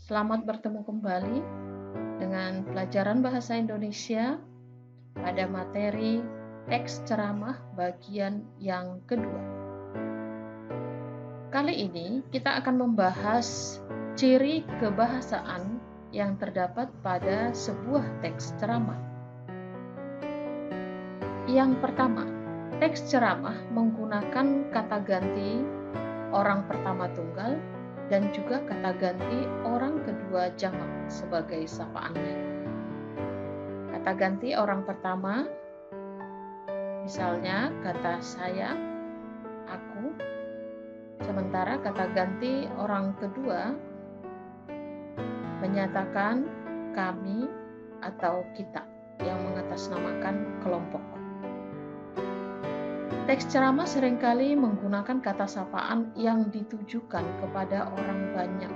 Selamat bertemu kembali dengan pelajaran bahasa Indonesia pada materi teks ceramah bagian yang kedua. Kali ini kita akan membahas ciri kebahasaan yang terdapat pada sebuah teks ceramah. Yang pertama, teks ceramah menggunakan kata ganti orang pertama tunggal dan juga kata ganti orang kedua jamak sebagai sapaannya. Kata ganti orang pertama, misalnya kata saya, aku, sementara kata ganti orang kedua menyatakan kami atau kita yang mengatasnamakan kelompok. Teks ceramah seringkali menggunakan kata sapaan yang ditujukan kepada orang banyak.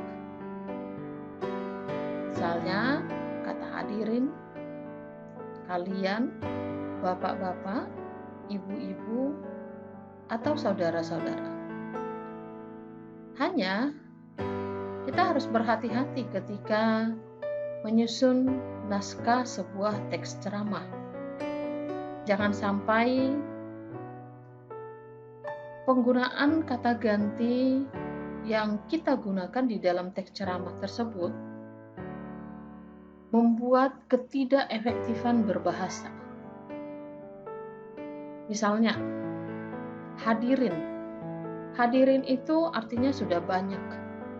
Misalnya, kata hadirin, kalian, bapak-bapak, ibu-ibu, atau saudara-saudara. Hanya, kita harus berhati-hati ketika menyusun naskah sebuah teks ceramah. Jangan sampai penggunaan kata ganti yang kita gunakan di dalam teks ceramah tersebut membuat ketidakefektifan berbahasa. Misalnya, hadirin. Hadirin itu artinya sudah banyak,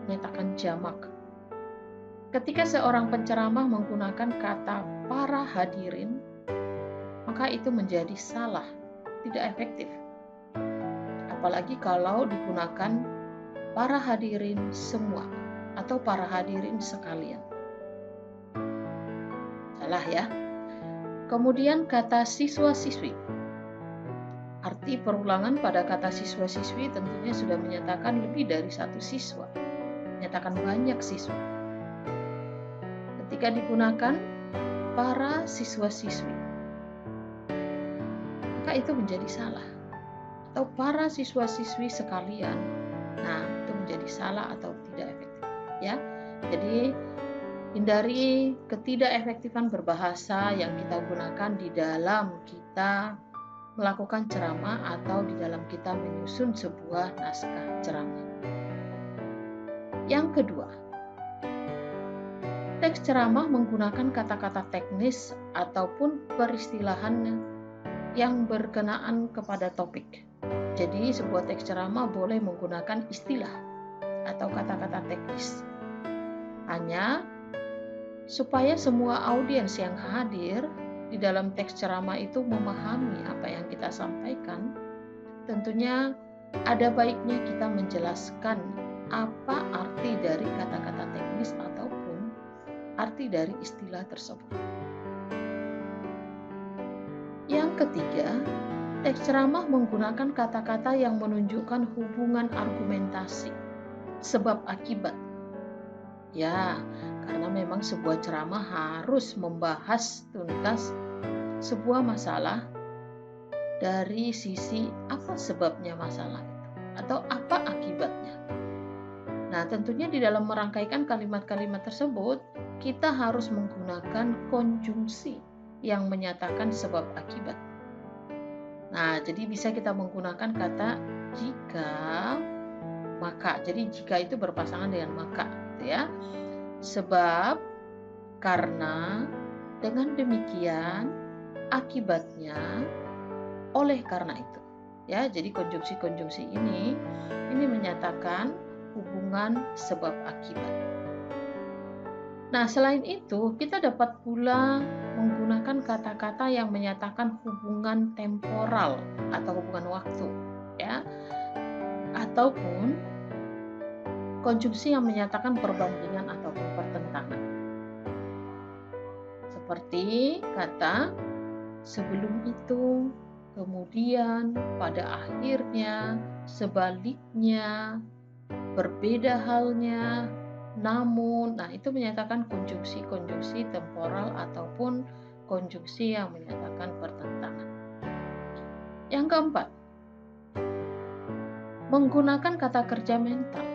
menyatakan jamak. Ketika seorang penceramah menggunakan kata para hadirin, maka itu menjadi salah, tidak efektif. Apalagi kalau digunakan para hadirin semua atau para hadirin sekalian. Salah ya. Kemudian kata siswa-siswi. Arti perulangan pada kata siswa-siswi tentunya sudah menyatakan lebih dari satu siswa, menyatakan banyak siswa. Ketika digunakan para siswa-siswi, maka itu menjadi salah. Atau para siswa-siswi sekalian, nah itu menjadi salah atau tidak efektif ya. Jadi hindari ketidakefektifan berbahasa yang kita gunakan di dalam kita melakukan ceramah atau di dalam kita menyusun sebuah naskah ceramah. Yang kedua, teks ceramah menggunakan kata-kata teknis ataupun peristilahan yang berkenaan kepada topik. Jadi sebuah teks ceramah boleh menggunakan istilah atau kata-kata teknis. Hanya supaya semua audiens yang hadir di dalam teks ceramah itu memahami apa yang kita sampaikan, tentunya ada baiknya kita menjelaskan apa arti dari kata-kata teknis ataupun arti dari istilah tersebut. Yang ketiga, teks ceramah menggunakan kata-kata yang menunjukkan hubungan argumentasi, sebab akibat. Ya, karena memang sebuah ceramah harus membahas tuntas sebuah masalah dari sisi apa sebabnya masalah itu atau apa akibatnya. Nah, tentunya di dalam merangkaikan kalimat-kalimat tersebut, kita harus menggunakan konjungsi yang menyatakan sebab akibat. Nah, jadi bisa kita menggunakan kata jika, maka. Jadi jika itu berpasangan dengan maka, gitu ya. Sebab, karena, dengan demikian, akibatnya, oleh karena itu. Ya, jadi konjungsi-konjungsi ini menyatakan hubungan sebab akibat. Nah, selain itu, kita dapat pula menggunakan kata-kata yang menyatakan hubungan temporal atau hubungan waktu, ya, ataupun konjungsi yang menyatakan perbandingan ataupun pertentangan. Seperti kata sebelum itu, kemudian, pada akhirnya, sebaliknya, berbeda halnya, namun. Nah, itu menyatakan konjungsi-konjungsi temporal ataupun konjungsi yang menyatakan pertentangan. Yang keempat, menggunakan kata kerja mental.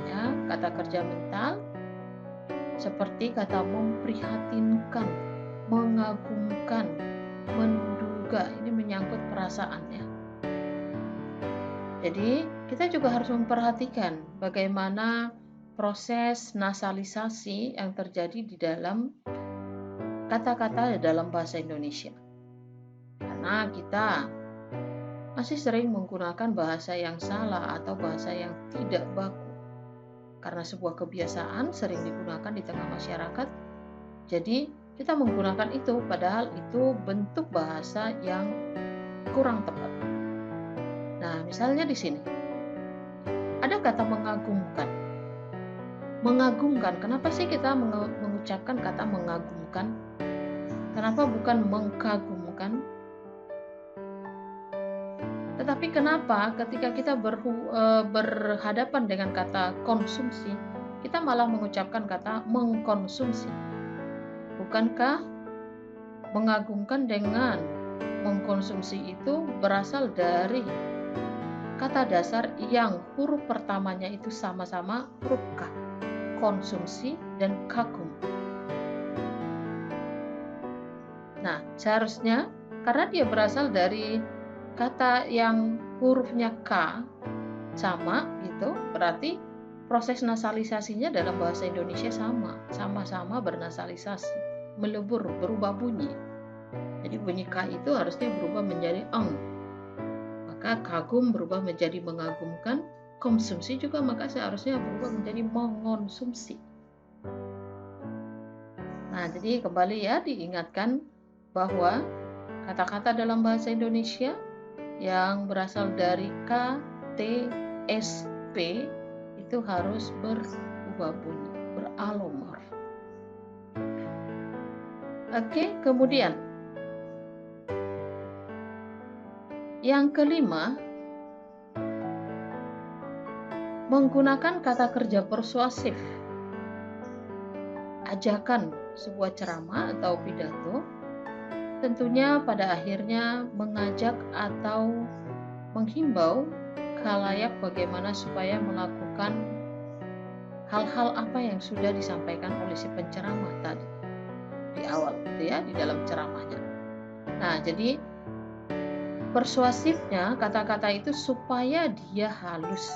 Ya, kata kerja mental seperti kata memprihatinkan, mengagumkan, menduga. Ini menyangkut perasaan ya. Jadi kita juga harus memperhatikan bagaimana proses nasalisasi yang terjadi di dalam kata-kata dalam bahasa Indonesia. Karena kita masih sering menggunakan bahasa yang salah atau bahasa yang tidak baku. Karena sebuah kebiasaan sering digunakan di tengah masyarakat, jadi kita menggunakan itu padahal itu bentuk bahasa yang kurang tepat. Nah, misalnya di sini ada kata mengagumkan. Mengagumkan, kenapa sih kita mengucapkan kata mengagumkan? Kenapa bukan mengkagumkan? Tetapi kenapa ketika kita berhadapan dengan kata konsumsi, kita malah mengucapkan kata mengkonsumsi? Bukankah mengagumkan dengan mengkonsumsi itu berasal dari kata dasar yang huruf pertamanya itu sama-sama huruf K, konsumsi dan kagum. Nah, seharusnya karena dia berasal dari kata yang hurufnya K sama gitu, berarti proses nasalisasinya dalam bahasa Indonesia sama-sama bernasalisasi, melebur, berubah bunyi. Jadi bunyi K itu harusnya berubah menjadi eng. Maka kagum berubah menjadi mengagumkan, konsumsi juga maka seharusnya berubah menjadi mengonsumsi. Nah, jadi kembali ya diingatkan bahwa kata-kata dalam bahasa Indonesia yang berasal dari K, T, S, P itu harus berubah bunyi, beralomorf. Oke, kemudian yang kelima, menggunakan kata kerja persuasif. Ajakan sebuah ceramah atau pidato tentunya pada akhirnya mengajak atau menghimbau khalayak bagaimana supaya melakukan hal-hal apa yang sudah disampaikan oleh si penceramah tadi di awal gitu ya, di dalam ceramahnya. Nah, jadi persuasifnya kata-kata itu supaya dia halus,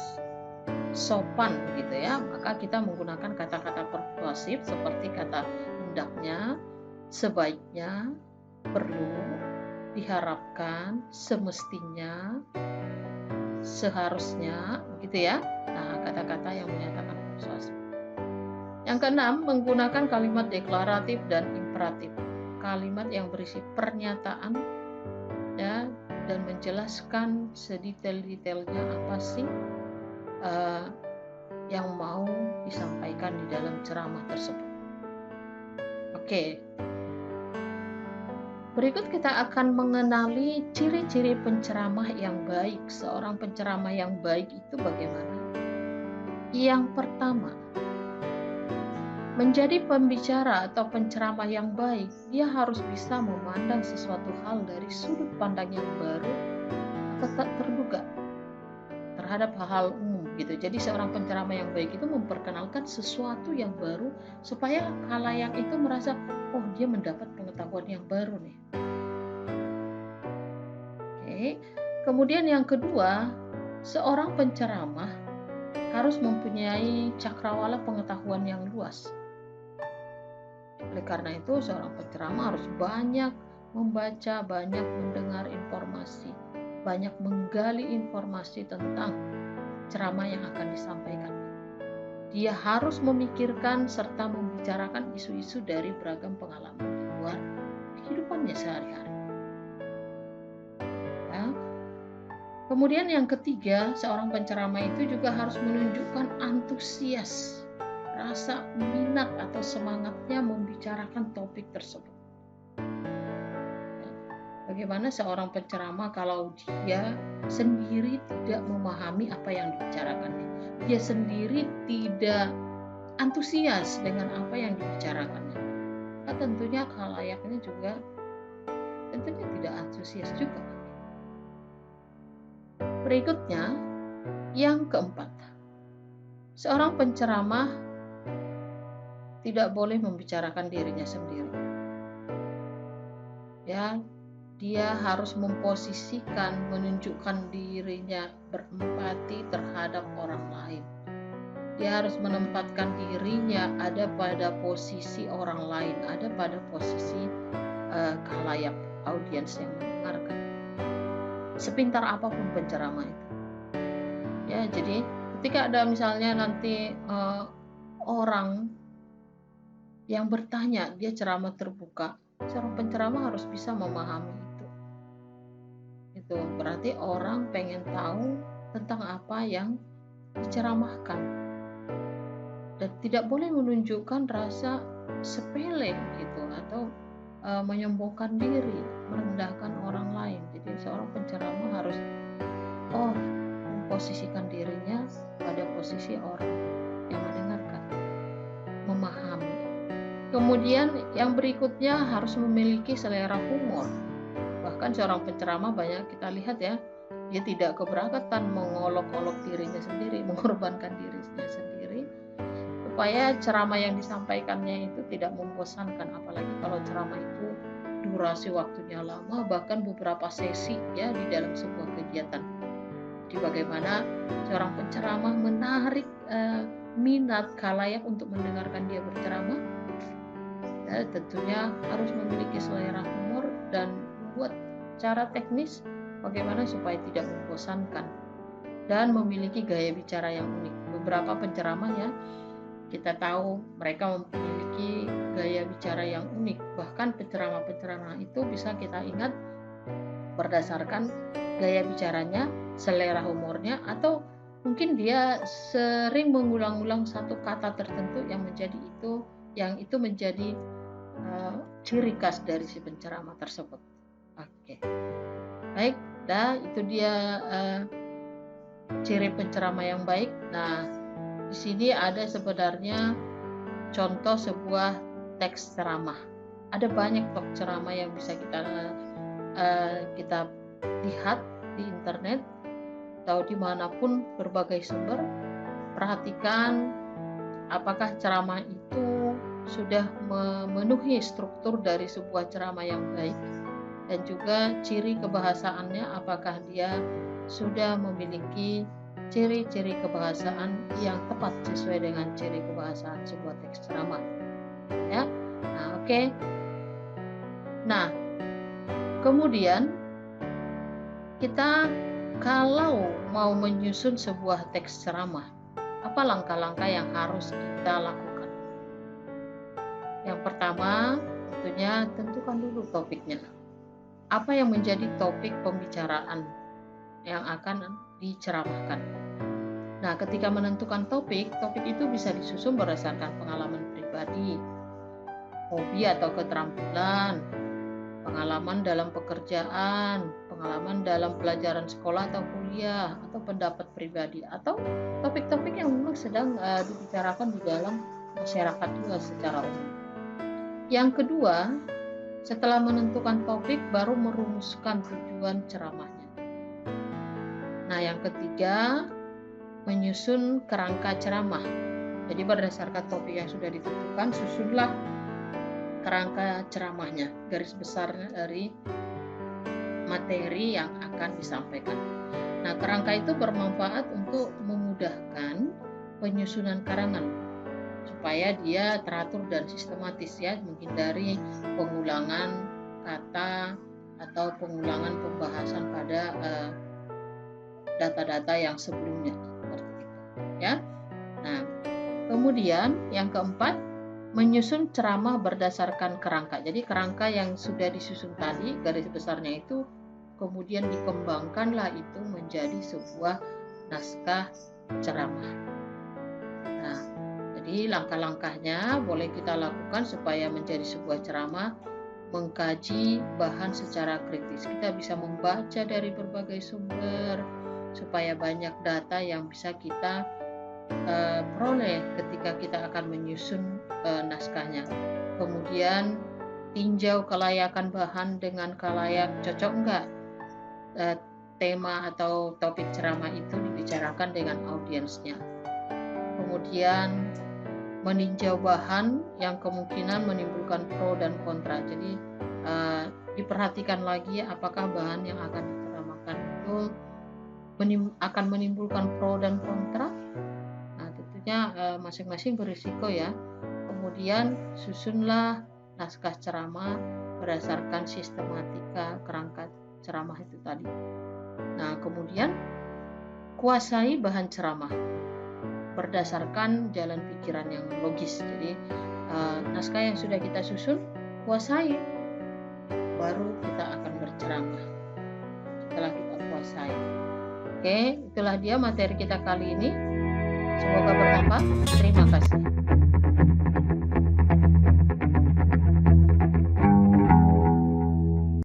sopan begitu ya, maka kita menggunakan kata-kata persuasif seperti kata hendaknya, sebaiknya, perlu, diharapkan, semestinya, seharusnya, begitu ya. Nah, kata-kata yang menyatakan persuasif. Yang keenam, menggunakan kalimat deklaratif dan imperatif. Kalimat yang berisi pernyataan ya dan menjelaskan sedetail-detailnya apa sih yang mau disampaikan di dalam ceramah tersebut. Oke. Berikut kita akan mengenali ciri-ciri penceramah yang baik. Seorang penceramah yang baik itu bagaimana? Yang pertama, menjadi pembicara atau penceramah yang baik, dia harus bisa memandang sesuatu hal dari sudut pandang yang baru atau tak terduga terhadap hal-hal umum gitu. Jadi seorang penceramah yang baik itu memperkenalkan sesuatu yang baru supaya khalayak itu merasa, oh dia mendapat pengetahuan yang baru nih. Oke. Kemudian yang kedua, seorang penceramah harus mempunyai cakrawala pengetahuan yang luas. Oleh karena itu, seorang penceramah harus banyak membaca, banyak mendengar informasi, banyak menggali informasi tentang ceramah yang akan disampaikan. Dia harus memikirkan serta membicarakan isu-isu dari beragam pengalaman di luar kehidupannya sehari-hari. Ya. Kemudian yang ketiga, seorang penceramah itu juga harus menunjukkan antusias, rasa minat atau semangatnya membicarakan topik tersebut. Bagaimana seorang penceramah kalau dia sendiri tidak memahami apa yang dibicarakannya, dia sendiri tidak antusias dengan apa yang dibicarakannya, maka tentunya khalayaknya juga tentunya tidak antusias juga. Berikutnya, yang keempat, seorang penceramah tidak boleh membicarakan dirinya sendiri. Ya, dia harus memposisikan, menunjukkan dirinya berempati terhadap orang lain. Dia harus menempatkan dirinya ada pada posisi orang lain, ada pada posisi khalayak, audiens yang mendengarkan. Sepintar apapun penceramah itu. Ya, jadi ketika ada misalnya nanti orang yang bertanya, dia ceramah terbuka, seorang penceramah harus bisa memahami itu. Itu berarti orang pengen tahu tentang apa yang diceramahkan, dan tidak boleh menunjukkan rasa sepele gitu atau menyombongkan diri, merendahkan orang lain. Jadi seorang penceramah harus memposisikan dirinya pada posisi orang yang mendengarkan, memahami. Kemudian yang berikutnya harus memiliki selera humor. Bahkan seorang penceramah banyak kita lihat ya, dia tidak keberangkatan mengolok-olok dirinya sendiri, mengorbankan dirinya sendiri, supaya ceramah yang disampaikannya itu tidak membosankan. Apalagi kalau ceramah itu durasi waktunya lama, bahkan beberapa sesi ya di dalam sebuah kegiatan. Jadi bagaimana seorang penceramah menarik minat khalayak untuk mendengarkan dia berceramah. Ya, tentunya harus memiliki selera humor dan buat cara teknis bagaimana supaya tidak membosankan dan memiliki gaya bicara yang unik. Beberapa penceramah ya, kita tahu mereka memiliki gaya bicara yang unik. Bahkan penceramah-penceramah itu bisa kita ingat berdasarkan gaya bicaranya, selera humornya, atau mungkin dia sering mengulang-ulang satu kata tertentu yang itu menjadi ciri khas dari si penceramah tersebut. Oke. Baik, itu dia ciri penceramah yang baik. Nah, di sini ada sebenarnya contoh sebuah teks ceramah. Ada banyak teks ceramah yang bisa kita lihat di internet atau dimanapun, berbagai sumber. Perhatikan apakah ceramah itu sudah memenuhi struktur dari sebuah ceramah yang baik, dan juga ciri kebahasaannya, apakah dia sudah memiliki ciri-ciri kebahasaan yang tepat sesuai dengan ciri kebahasaan sebuah teks ceramah. Ya, nah oke. Nah, kemudian kita kalau mau menyusun sebuah teks ceramah, apa langkah-langkah yang harus kita lakukan? Yang pertama, tentunya tentukan dulu topiknya. Apa yang menjadi topik pembicaraan yang akan diceramahkan? Nah, ketika menentukan topik itu bisa disusun berdasarkan pengalaman pribadi, hobi atau keterampilan, pengalaman dalam pekerjaan, pengalaman dalam pelajaran sekolah atau kuliah, atau pendapat pribadi, atau topik-topik yang memang sedang dibicarakan di dalam masyarakat juga secara umum. Yang kedua, setelah menentukan topik, baru merumuskan tujuan ceramahnya. Nah, yang ketiga, menyusun kerangka ceramah. Jadi berdasarkan topik yang sudah ditentukan, susunlah kerangka ceramahnya, garis besar dari materi yang akan disampaikan. Nah, kerangka itu bermanfaat untuk memudahkan penyusunan karangan supaya dia teratur dan sistematis ya, menghindari pengulangan kata atau pengulangan pembahasan pada data-data yang sebelumnya seperti itu ya. Nah, kemudian yang keempat, menyusun ceramah berdasarkan kerangka. Jadi kerangka yang sudah disusun tadi, garis besarnya itu kemudian dikembangkanlah itu menjadi sebuah naskah ceramah. Nah, jadi langkah-langkahnya boleh kita lakukan supaya menjadi sebuah ceramah. Mengkaji bahan secara kritis. Kita bisa membaca dari berbagai sumber supaya banyak data yang bisa kita peroleh ketika kita akan menyusun naskahnya. Kemudian tinjau kelayakan bahan dengan khalayak, cocok enggak tema atau topik ceramah itu dibicarakan dengan audiensnya. Kemudian meninjau bahan yang kemungkinan menimbulkan pro dan kontra. Jadi diperhatikan lagi apakah bahan yang akan diceramakan itu akan menimbulkan pro dan kontra. Nah, tentunya masing-masing berisiko ya. Kemudian susunlah naskah ceramah berdasarkan sistematika kerangka ceramah itu tadi. Nah, kemudian kuasai bahan ceramah berdasarkan jalan pikiran yang logis. Jadi naskah yang sudah kita susun, kuasai, baru kita akan berceramah setelah kita kuasai. Oke, itulah dia materi kita kali ini. Semoga bermanfaat. Terima kasih.